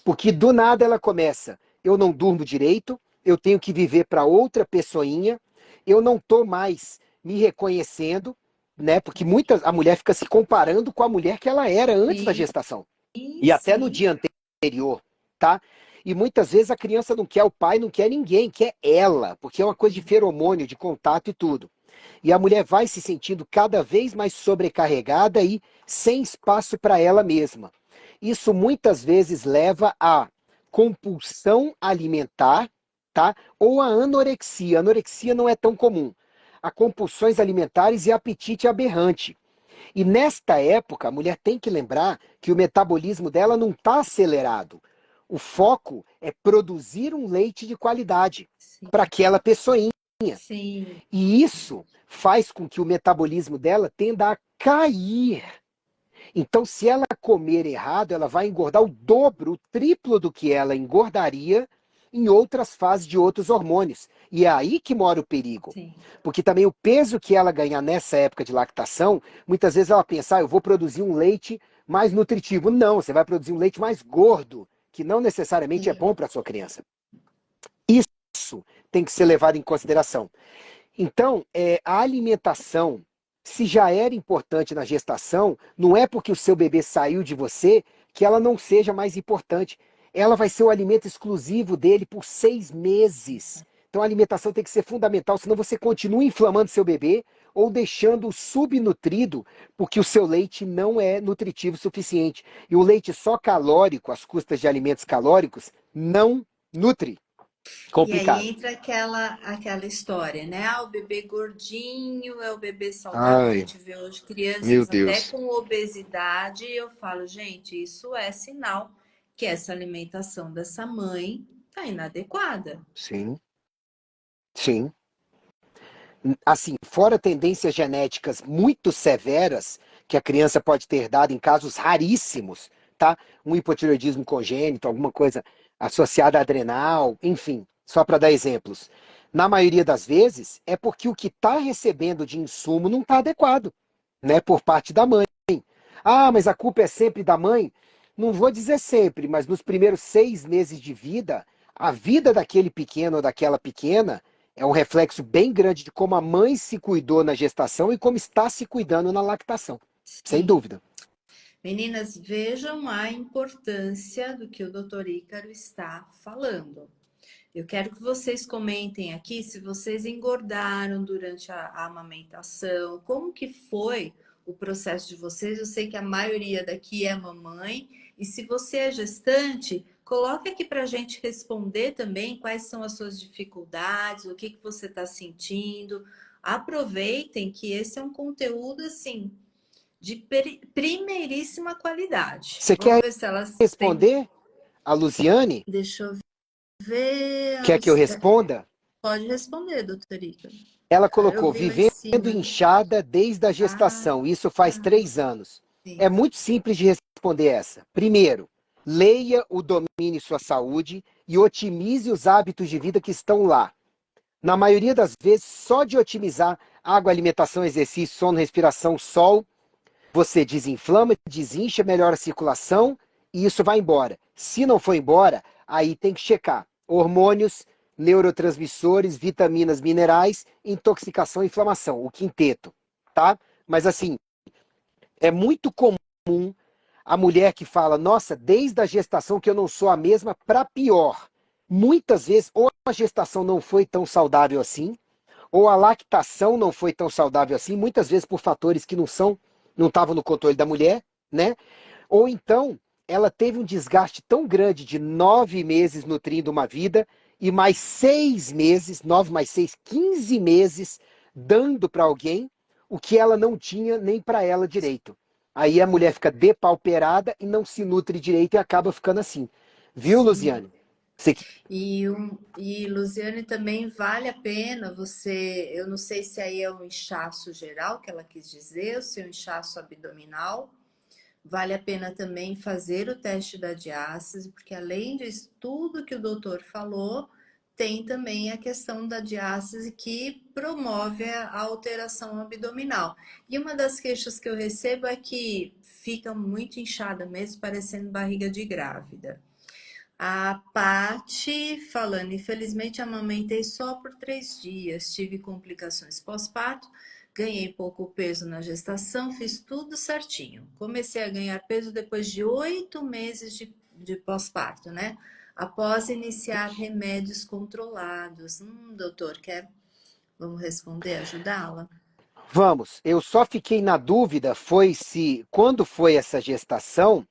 Porque do nada ela começa, eu não durmo direito, eu tenho que viver para outra pessoinha, eu não estou mais me reconhecendo, né? Porque a mulher fica se comparando com a mulher que ela era antes da gestação. E até no dia anterior, tá? E muitas vezes a criança não quer o pai, não quer ninguém, quer ela, porque é uma coisa de feromônio, de contato e tudo. E a mulher vai se sentindo cada vez mais sobrecarregada e sem espaço para ela mesma. Isso muitas vezes leva a compulsão alimentar, tá? Ou a anorexia. A anorexia não é tão comum. A compulsões alimentares e apetite aberrante. E nesta época, a mulher tem que lembrar que o metabolismo dela não está acelerado. O foco é produzir um leite de qualidade para aquela pessoinha. Sim. E isso faz com que o metabolismo dela tenda a cair. Então, se ela comer errado, ela vai engordar o dobro, o triplo do que ela engordaria em outras fases de outros hormônios. E é aí que mora o perigo. Sim. Porque também o peso que ela ganhar nessa época de lactação, muitas vezes ela pensa, eu vou produzir um leite mais nutritivo. Não, você vai produzir um leite mais gordo, que não necessariamente é bom para a sua criança. Isso tem que ser levado em consideração. Então, a alimentação, se já era importante na gestação, não é porque o seu bebê saiu de você que ela não seja mais importante. Ela vai ser o alimento exclusivo dele por 6 meses. Então a alimentação tem que ser fundamental, senão você continua inflamando seu bebê ou deixando-o subnutrido, porque o seu leite não é nutritivo o suficiente. E o leite só calórico, às custas de alimentos calóricos, não nutre. Complicado. E aí entra aquela história, né? Ah, o bebê gordinho é o bebê saudável. A Ai, gente vê hoje meu crianças até Deus. com obesidade. E eu falo, gente, isso é sinal que essa alimentação dessa mãe tá inadequada. Sim, sim. Assim, fora tendências genéticas muito severas que a criança pode ter dado em casos raríssimos, tá? Um hipotireoidismo congênito, alguma coisa associada a adrenal, enfim, só para dar exemplos. Na maioria das vezes, é porque o que está recebendo de insumo não está adequado, né? Por parte da mãe. Ah, mas a culpa é sempre da mãe? Não vou dizer sempre, mas nos primeiros 6 meses de vida, a vida daquele pequeno ou daquela pequena é um reflexo bem grande de como a mãe se cuidou na gestação e como está se cuidando na lactação. Sem Sim. dúvida. Meninas, vejam a importância do que o doutor Ícaro está falando. Eu quero que vocês comentem aqui se vocês engordaram durante a amamentação, como que foi o processo de vocês. Eu sei que a maioria daqui é mamãe, e se você é gestante, coloque aqui para a gente responder também quais são as suas dificuldades, o que que você está sentindo. Aproveitem que esse é um conteúdo assim de primeiríssima qualidade. Você Vamos quer ver se elas têm. responder a Luziane? Deixa eu ver. Quer que eu responda? Pode responder, doutora Ica. Ela Eu colocou, vi lá em vivendo cima. inchada desde a Ah, gestação. Isso faz 3 anos. É sim. muito simples de responder essa. Primeiro, leia o Domine Sua Saúde e otimize os hábitos de vida que estão lá. Na maioria das vezes, só de otimizar água, alimentação, exercício, sono, respiração, sol, você desinflama, desincha, melhora a circulação e isso vai embora. Se não for embora, aí tem que checar hormônios, neurotransmissores, vitaminas, minerais, intoxicação e inflamação, o quinteto, tá? Mas assim, é muito comum a mulher que fala, nossa, desde a gestação que eu não sou a mesma, para pior. Muitas vezes, ou a gestação não foi tão saudável assim, ou a lactação não foi tão saudável assim, muitas vezes por fatores que não estavam no controle da mulher, né? Ou então ela teve um desgaste tão grande de 9 meses nutrindo uma vida e mais 6 meses, 9 mais 6, 15 meses dando para alguém o que ela não tinha nem para ela direito. Aí a mulher fica depauperada e não se nutre direito e acaba ficando assim. Viu, Sim. Luciane? Você... E Luciane, também vale a pena você, eu não sei se aí é um inchaço geral que ela quis dizer, ou se é um inchaço abdominal, vale a pena também fazer o teste da diástase, porque além disso tudo que o doutor falou, tem também a questão da diástase que promove a alteração abdominal. E uma das queixas que eu recebo é que fica muito inchada mesmo, parecendo barriga de grávida. A Pati falando, infelizmente amamentei só por 3 dias, tive complicações pós-parto, ganhei pouco peso na gestação, fiz tudo certinho. Comecei a ganhar peso depois de 8 meses de pós-parto, né? Após iniciar remédios controlados. Doutor, vamos responder, ajudá-la? Vamos, eu só fiquei na dúvida foi se quando foi essa gestação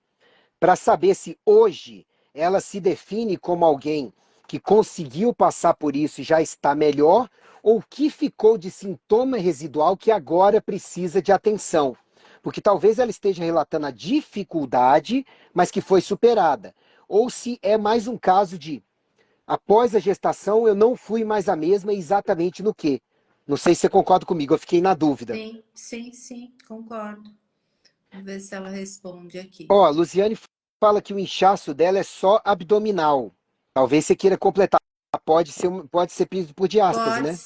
para saber se hoje ela se define como alguém que conseguiu passar por isso e já está melhor, ou que ficou de sintoma residual que agora precisa de atenção. Porque talvez ela esteja relatando a dificuldade, mas que foi superada. Ou se é mais um caso de, após a gestação, eu não fui mais a mesma exatamente no quê? Não sei se você concorda comigo, eu fiquei na dúvida. Sim, sim, sim, concordo. Vamos ver se ela responde aqui. Ó, a Luciane fala que o inchaço dela é só abdominal. Talvez você queira completar. Pode ser pedido por diástase, Pode né?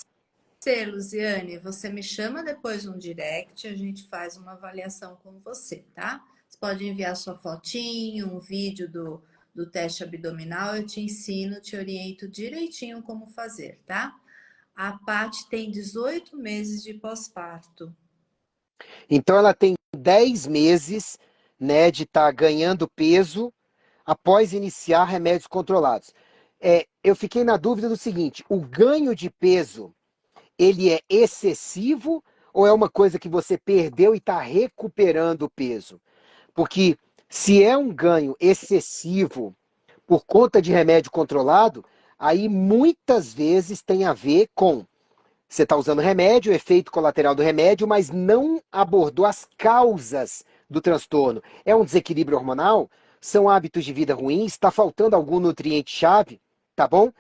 ser, Luziane, você me chama depois no direct, a gente faz uma avaliação com você, tá? Você pode enviar sua fotinho, um vídeo do teste abdominal, eu te ensino, te oriento direitinho como fazer, tá? A Paty tem 18 meses de pós-parto. Então ela tem 10 meses, né, de estar ganhando peso após iniciar remédios controlados. Eu fiquei na dúvida do seguinte: o ganho de peso ele é excessivo ou é uma coisa que você perdeu e está recuperando o peso? Porque se é um ganho excessivo por conta de remédio controlado, aí muitas vezes tem a ver com você está usando remédio, o efeito colateral do remédio, mas não abordou as causas do transtorno. É um desequilíbrio hormonal? São hábitos de vida ruins? Está faltando algum nutriente-chave? Tá bom?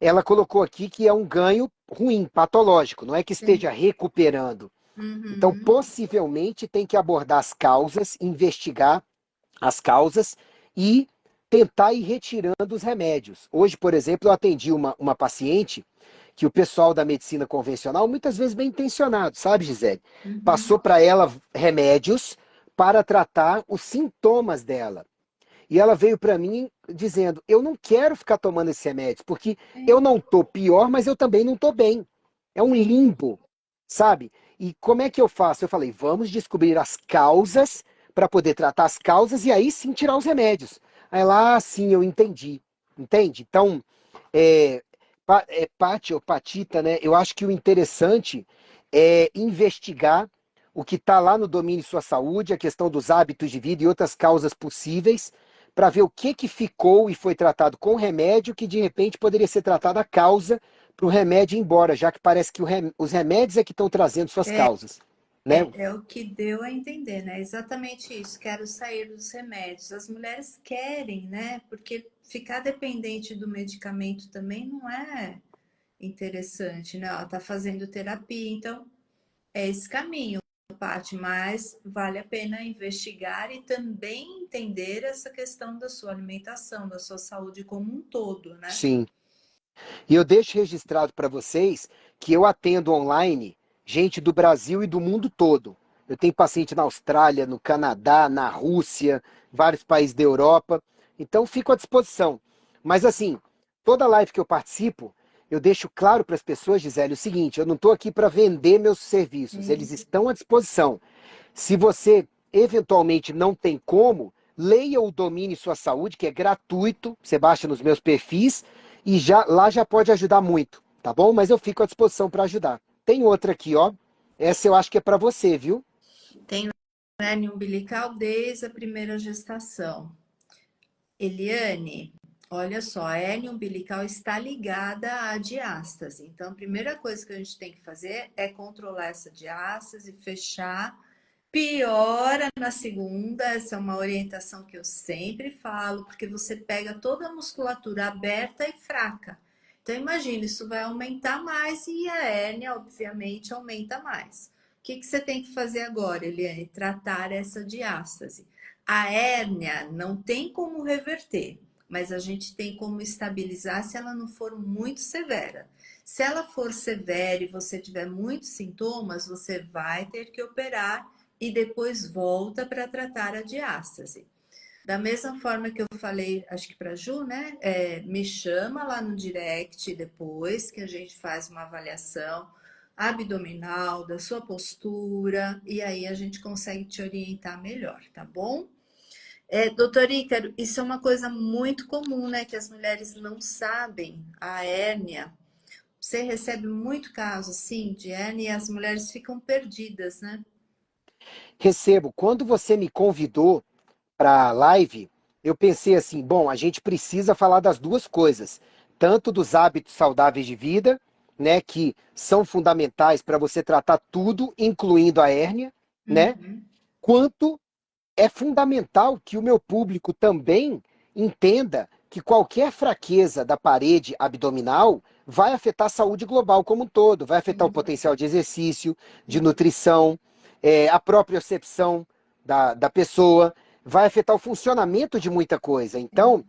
Ela colocou aqui que é um ganho ruim, patológico, não é que Sim. esteja recuperando. Então, Uhum. possivelmente, tem que abordar as causas, investigar as causas e tentar ir retirando os remédios. Hoje, por exemplo, eu atendi uma paciente que o pessoal da medicina convencional, muitas vezes bem intencionado, sabe, Gisele? Uhum. Passou para ela remédios para tratar os sintomas dela. E ela veio para mim dizendo: eu não quero ficar tomando esses remédios, porque eu Sim, não estou pior, mas eu também não estou bem. É um sim. limbo, sabe? E como é que eu faço? Eu falei: vamos descobrir as causas para poder tratar as causas e aí sim tirar os remédios. Aí lá, sim, eu entendi. Entende? Então, é, Pati ou Patita, né? Eu acho que o interessante é investigar o que está lá no domínio de sua saúde, a questão dos hábitos de vida e outras causas possíveis, para ver o que ficou e foi tratado com remédio, que de repente poderia ser tratado a causa para o remédio ir embora, já que parece que os remédios é que estão trazendo suas causas. Né? É o que deu a entender, né? Exatamente isso. Quero sair dos remédios. As mulheres querem, né? Porque ficar dependente do medicamento também não é interessante, né? Ela tá fazendo terapia, então é esse caminho, Paty, mas vale a pena investigar e também entender essa questão da sua alimentação, da sua saúde como um todo, né? Sim. E eu deixo registrado para vocês que eu atendo online gente do Brasil e do mundo todo. Eu tenho paciente na Austrália, no Canadá, na Rússia, vários países da Europa. Então, fico à disposição. Mas, assim, toda live que eu participo, eu deixo claro para as pessoas, Gisele, o seguinte: eu não estou aqui para vender meus serviços, eles estão à disposição. Se você eventualmente não tem como, leia o Domine Sua Saúde, que é gratuito, você baixa nos meus perfis e lá já pode ajudar muito, tá bom? Mas eu fico à disposição para ajudar. Tem outra aqui, ó. Essa eu acho que é para você, viu? Tem hérnia umbilical desde a primeira gestação. Eliane, olha só, a hérnia umbilical está ligada à diástase. Então, a primeira coisa que a gente tem que fazer é controlar essa diástase, fechar. Piora na segunda, essa é uma orientação que eu sempre falo, porque você pega toda a musculatura aberta e fraca. Então, imagina, isso vai aumentar mais e a hérnia, obviamente, aumenta mais. O que você tem que fazer agora, Eliane? Tratar essa diástase. A hérnia não tem como reverter, mas a gente tem como estabilizar se ela não for muito severa. Se ela for severa e você tiver muitos sintomas, você vai ter que operar e depois volta para tratar a diástase. Da mesma forma que eu falei, acho que para a Ju, né? Me chama lá no direct depois que a gente faz uma avaliação abdominal, da sua postura, e aí a gente consegue te orientar melhor, tá bom? Doutor Ícaro, isso é uma coisa muito comum, né? Que as mulheres não sabem a hérnia. Você recebe muito caso, sim, de hérnia e as mulheres ficam perdidas, né? Recebo. Quando você me convidou para a live, eu pensei assim, bom, a gente precisa falar das duas coisas, tanto dos hábitos saudáveis de vida, né, que são fundamentais para você tratar tudo, incluindo a hérnia, né, Uhum. quanto é fundamental que o meu público também entenda que qualquer fraqueza da parede abdominal vai afetar a saúde global como um todo, vai afetar o Sim, potencial de exercício, de sim. nutrição, a propriocepção da pessoa, vai afetar o funcionamento de muita coisa. Então,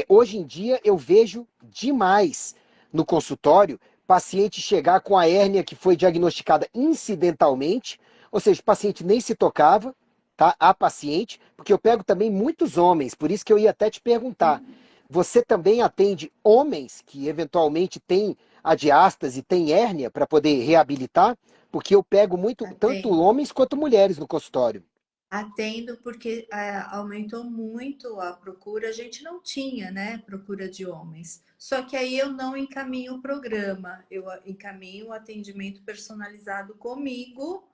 hoje em dia eu vejo demais no consultório paciente chegar com a hérnia que foi diagnosticada incidentalmente, ou seja, o paciente nem se tocava, tá? A paciente, porque eu pego também muitos homens, por isso que eu ia até te perguntar. Você também atende homens que eventualmente têm a diástase, têm hérnia para poder reabilitar? Porque eu pego muito, tanto Atendo. homens quanto mulheres no consultório. Atendo porque aumentou muito a procura. A gente não tinha, né, procura de homens. Só que aí eu não encaminho o programa, eu encaminho o atendimento personalizado comigo,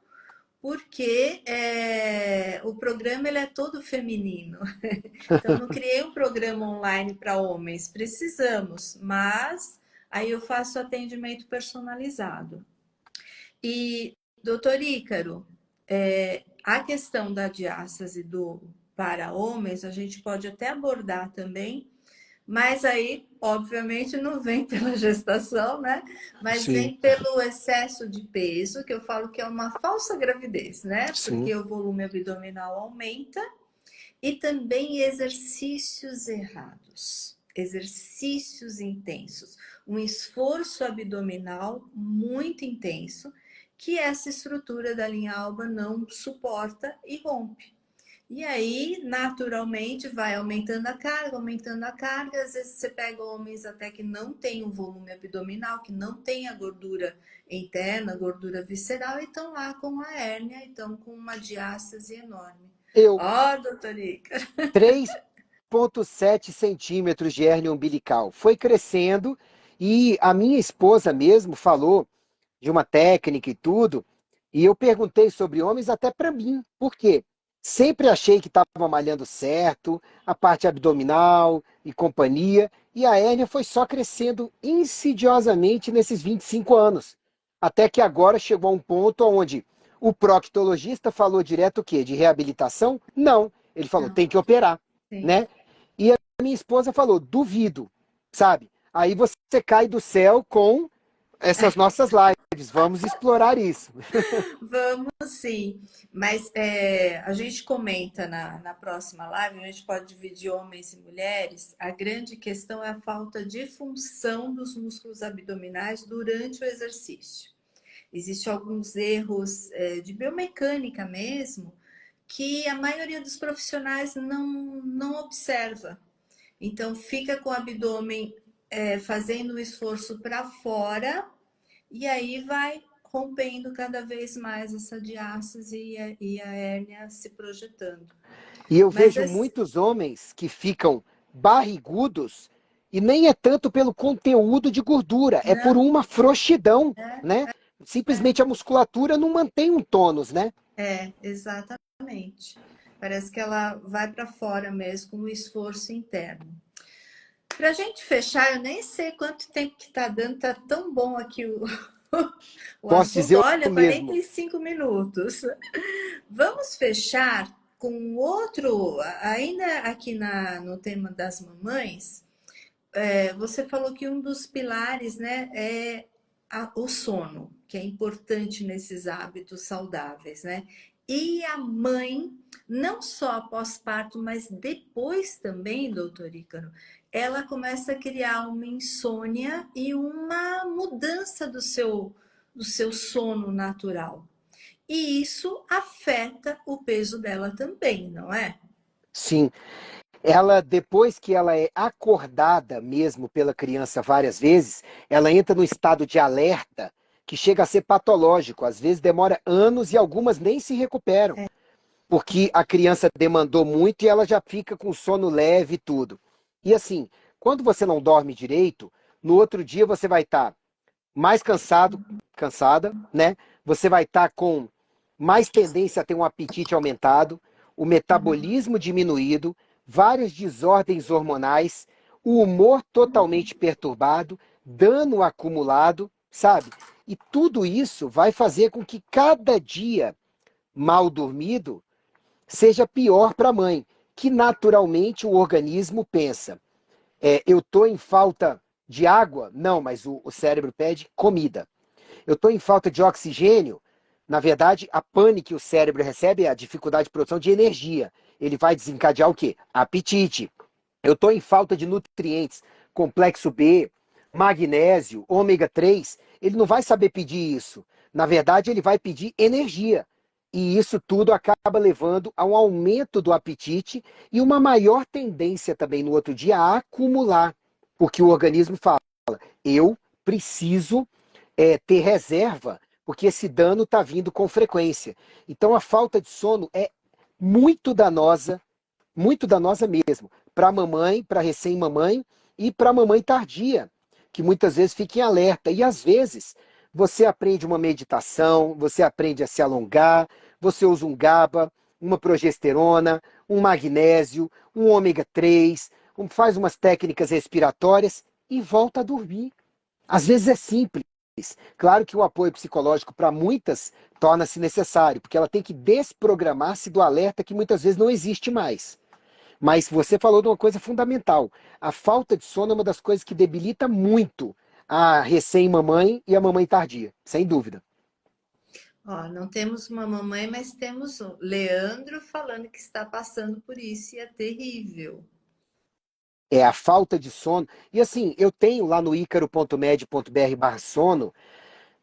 porque o programa ele é todo feminino. Então, não criei um programa online para homens, precisamos, mas aí eu faço atendimento personalizado. E, doutor Ícaro, a questão da diástase para homens, a gente pode até abordar também, mas aí, obviamente, não vem pela gestação, né? Mas Sim, vem pelo excesso de peso, que eu falo que é uma falsa gravidez, né? sim. Porque o volume abdominal aumenta e também exercícios errados, exercícios intensos, um esforço abdominal muito intenso que essa estrutura da linha alba não suporta e rompe. E aí, naturalmente, vai aumentando a carga. Às vezes você pega homens até que não tem o volume abdominal, que não tem a gordura interna, a gordura visceral, e estão lá com a hérnia, então com uma diástase enorme. Eu, Ó, doutor Ica. 3,7 centímetros de hérnia umbilical. Foi crescendo e a minha esposa mesmo falou de uma técnica e tudo, e eu perguntei sobre homens até para mim. Por quê? Sempre achei que estava malhando certo, a parte abdominal e companhia, e a hérnia foi só crescendo insidiosamente nesses 25 anos. Até que agora chegou a um ponto onde o proctologista falou direto o quê? De reabilitação? Não. Ele falou, Não, tem que operar, sim. né? E a minha esposa falou, duvido, sabe? Aí você cai do céu com essas nossas lives. vamos explorar isso. Vamos sim, mas a gente comenta na próxima live, a gente pode dividir homens e mulheres. A grande questão é a falta de função dos músculos abdominais durante o exercício. Existem alguns erros de biomecânica mesmo, que a maioria dos profissionais não observa. Então, fica com o abdômen fazendo um esforço para fora, e aí vai rompendo cada vez mais essa diástase e a hérnia se projetando. E eu Mas vejo muitos homens que ficam barrigudos e nem é tanto pelo conteúdo de gordura, é por não, uma frouxidão, né? Simplesmente a musculatura não mantém um tônus, né? exatamente. Parece que ela vai para fora mesmo, com um esforço interno. Para a gente fechar, eu nem sei quanto tempo que está dando, está tão bom aqui o Posso assunto. dizer o Olha, mesmo. 45 minutos. Vamos fechar com outro, ainda aqui no tema das mamães. Você falou que um dos pilares, né, é o sono, que é importante nesses hábitos saudáveis, né? E a mãe, não só pós-parto, mas depois também, doutor Ícaro, ela começa a criar uma insônia e uma mudança do seu sono natural. E isso afeta o peso dela também, não é? Sim, ela depois que ela é acordada mesmo pela criança várias vezes, ela entra no estado de alerta que chega a ser patológico. Às vezes demora anos e algumas nem se recuperam, porque a criança demandou muito e ela já fica com sono leve e tudo. E assim, quando você não dorme direito, no outro dia você vai estar mais cansado, cansada, né? Você vai estar com mais tendência a ter um apetite aumentado, o metabolismo diminuído, várias desordens hormonais, o humor totalmente perturbado, dano acumulado, sabe? E tudo isso vai fazer com que cada dia mal dormido seja pior para a mãe, que naturalmente o organismo pensa: eu estou em falta de água? Não, mas o cérebro pede comida. Eu estou em falta de oxigênio? Na verdade, a pane que o cérebro recebe é a dificuldade de produção de energia. Ele vai desencadear o quê? Apetite. Eu estou em falta de nutrientes, complexo B, magnésio, ômega 3. Ele não vai saber pedir isso. Na verdade, ele vai pedir energia. E isso tudo acaba levando a um aumento do apetite e uma maior tendência também no outro dia a acumular. Porque o organismo fala: eu preciso ter reserva, porque esse dano está vindo com frequência. Então a falta de sono é muito danosa mesmo, para a mamãe, para recém-mamãe e para a mamãe tardia, que muitas vezes fica em alerta. E às vezes você aprende uma meditação, você aprende a se alongar, você usa um GABA, uma progesterona, um magnésio, um ômega 3, faz umas técnicas respiratórias e volta a dormir. Às vezes é simples. Claro que o apoio psicológico para muitas torna-se necessário, porque ela tem que desprogramar-se do alerta que muitas vezes não existe mais. Mas você falou de uma coisa fundamental. A falta de sono é uma das coisas que debilita muito a recém-mamãe e a mamãe tardia, sem dúvida. Ó, não temos uma mamãe, mas temos o Leandro falando que está passando por isso e é terrível. É a falta de sono. E assim, eu tenho lá no icaro.med.br/sono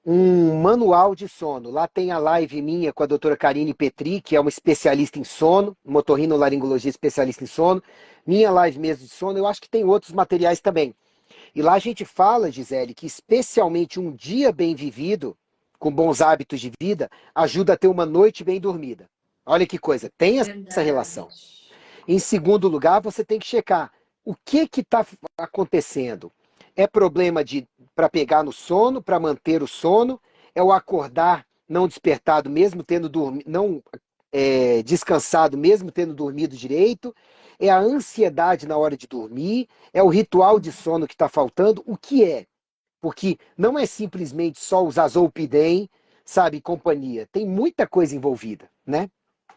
um manual de sono. Lá tem a live minha com a doutora Karine Petri, que é uma especialista em sono, motorrinolaringologia especialista em sono. Minha live mesmo de sono, eu acho que tem outros materiais também. E lá a gente fala, Gisele, que especialmente um dia bem vivido, com bons hábitos de vida, ajuda a ter uma noite bem dormida. Olha que coisa, tem essa Verdade. relação. Em segundo lugar, você tem que checar o que está acontecendo. É problema de para pegar no sono, para manter o sono? É o acordar não despertado, mesmo tendo dormido, não descansado, mesmo tendo dormido direito? É a ansiedade na hora de dormir? É o ritual de sono que está faltando? O que é? Porque não é simplesmente só usar Zolpidem, sabe, companhia. Tem muita coisa envolvida, né?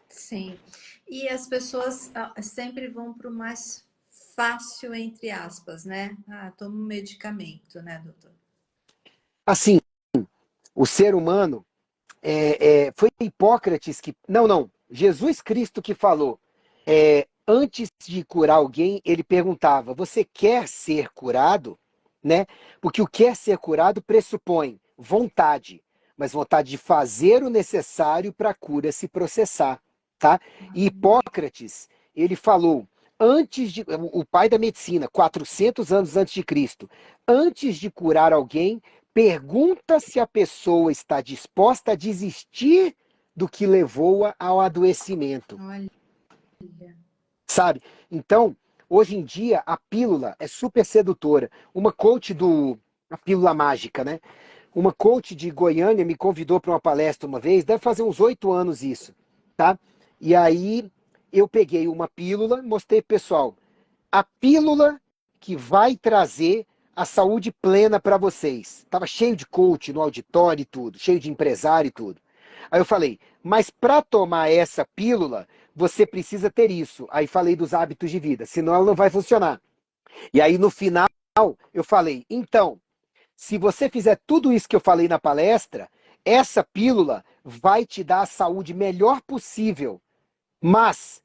Sim. E as pessoas sempre vão para o mais fácil, entre aspas, né? Ah, toma um medicamento, né, doutor? Assim, O ser humano, foi Hipócrates que... Não, Jesus Cristo que falou. Antes de curar alguém, ele perguntava, você quer ser curado? Né? Porque o quer ser curado pressupõe vontade, mas vontade de fazer o necessário para a cura se processar. Tá? E Hipócrates, ele falou, o pai da medicina, 400 anos antes de Cristo, antes de curar alguém, pergunta se a pessoa está disposta a desistir do que levou-a ao adoecimento. Olha. Sabe? Então, hoje em dia, a pílula é super sedutora. Uma coach a Pílula Mágica, né? Uma coach de Goiânia me convidou para uma palestra uma vez, deve fazer uns 8 anos isso, tá? E aí eu peguei uma pílula, mostrei pro pessoal. A pílula que vai trazer a saúde plena para vocês. Tava cheio de coach no auditório e tudo, cheio de empresário e tudo. Aí eu falei, mas para tomar essa pílula, você precisa ter isso. Aí falei dos hábitos de vida, senão ela não vai funcionar. E aí no final eu falei, então, se você fizer tudo isso que eu falei na palestra, essa pílula vai te dar a saúde melhor possível. Mas,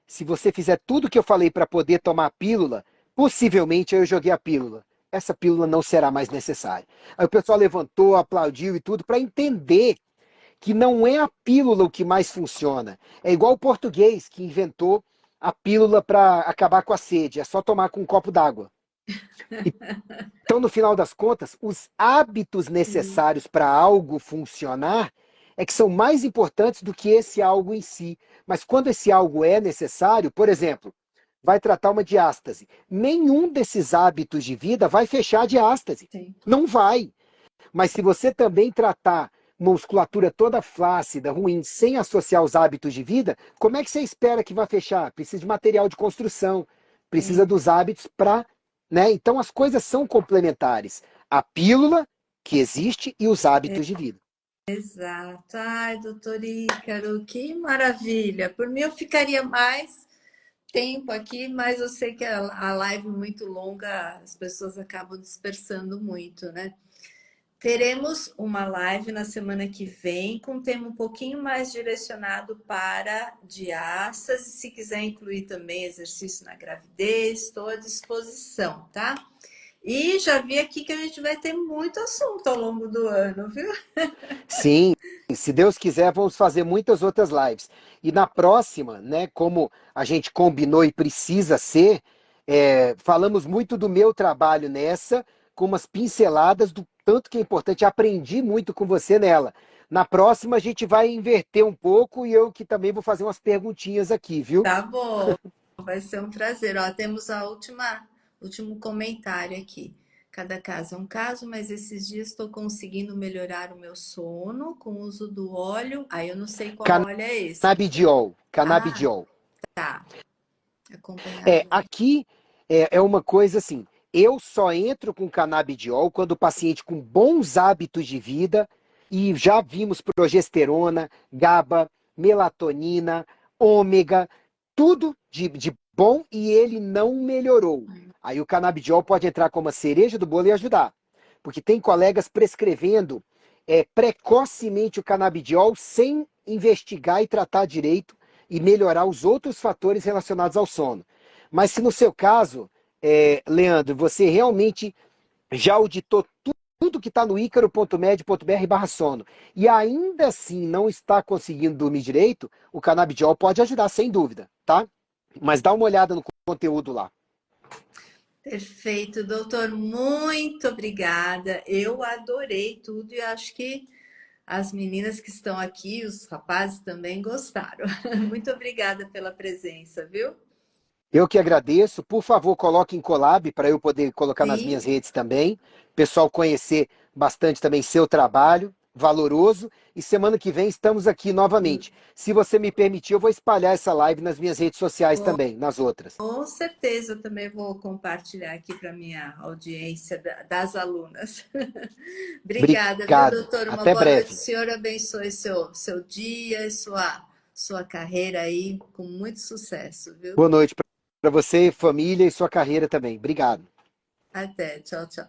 se você fizer tudo que eu falei para poder tomar a pílula, possivelmente eu joguei a pílula. Essa pílula não será mais necessária. Aí o pessoal levantou, aplaudiu e tudo, para entender que não é a pílula o que mais funciona. É igual o português que inventou a pílula para acabar com a sede. É só tomar com um copo d'água. Então, no final das contas, os hábitos necessários para algo funcionar é que são mais importantes do que esse algo em si. Mas quando esse algo é necessário, por exemplo, vai tratar uma diástase. Nenhum desses hábitos de vida vai fechar a diástase. Sim. Não vai. Mas se você também tratar uma musculatura toda flácida, ruim, sem associar os hábitos de vida, como é que você espera que vai fechar? Precisa de material de construção, precisa dos hábitos para... Né? Então as coisas são complementares. A pílula que existe e os hábitos de vida. Exato. Ai, doutor Ícaro, que maravilha. Por mim, eu ficaria mais tempo aqui, mas eu sei que a live muito longa, as pessoas acabam dispersando muito, né? Teremos uma live na semana que vem com um tema um pouquinho mais direcionado para diástase. Se quiser incluir também exercício na gravidez, estou à disposição, tá? E já vi aqui que a gente vai ter muito assunto ao longo do ano, viu? Sim, se Deus quiser, vamos fazer muitas outras lives. E na próxima, né, como a gente combinou e precisa ser, falamos muito do meu trabalho nessa, com umas pinceladas do tanto que é importante. Aprendi muito com você nela. Na próxima, a gente vai inverter um pouco e eu que também vou fazer umas perguntinhas aqui, viu? Tá bom, vai ser um prazer. Ó, temos último comentário aqui. Cada caso é um caso, mas esses dias estou conseguindo melhorar o meu sono com o uso do óleo. Aí eu não sei qual óleo é esse. Canabidiol. Ah, Canabidiol. tá. Acompanhado. Aqui é uma coisa assim, eu só entro com canabidiol quando o paciente com bons hábitos de vida, e já vimos progesterona, GABA, melatonina, ômega, tudo de bom e ele não melhorou. Aí o canabidiol pode entrar como a cereja do bolo e ajudar. Porque tem colegas prescrevendo precocemente o canabidiol sem investigar e tratar direito e melhorar os outros fatores relacionados ao sono. Mas se no seu caso, Leandro, você realmente já auditou tudo que está no icaro.med.br/sono e ainda assim não está conseguindo dormir direito, o canabidiol pode ajudar, sem dúvida, tá? Mas dá uma olhada no conteúdo lá. Perfeito, doutor. Muito obrigada. Eu adorei tudo e acho que as meninas que estão aqui, os rapazes também gostaram. Muito obrigada pela presença, viu? Eu que agradeço. Por favor, coloque em collab para eu poder colocar nas Sim. minhas redes também. O pessoal conhecer bastante também seu trabalho, valoroso. E semana que vem estamos aqui novamente. Se você me permitir, eu vou espalhar essa live nas minhas redes sociais também, nas outras. Com certeza, eu também vou compartilhar aqui para minha audiência das alunas. Obrigada, viu, Obrigado. doutor? Uma Até boa noite. O breve. senhor abençoe seu dia e sua carreira aí com muito sucesso, viu? Boa noite para você, família e sua carreira também. Obrigado. Até. Tchau, tchau.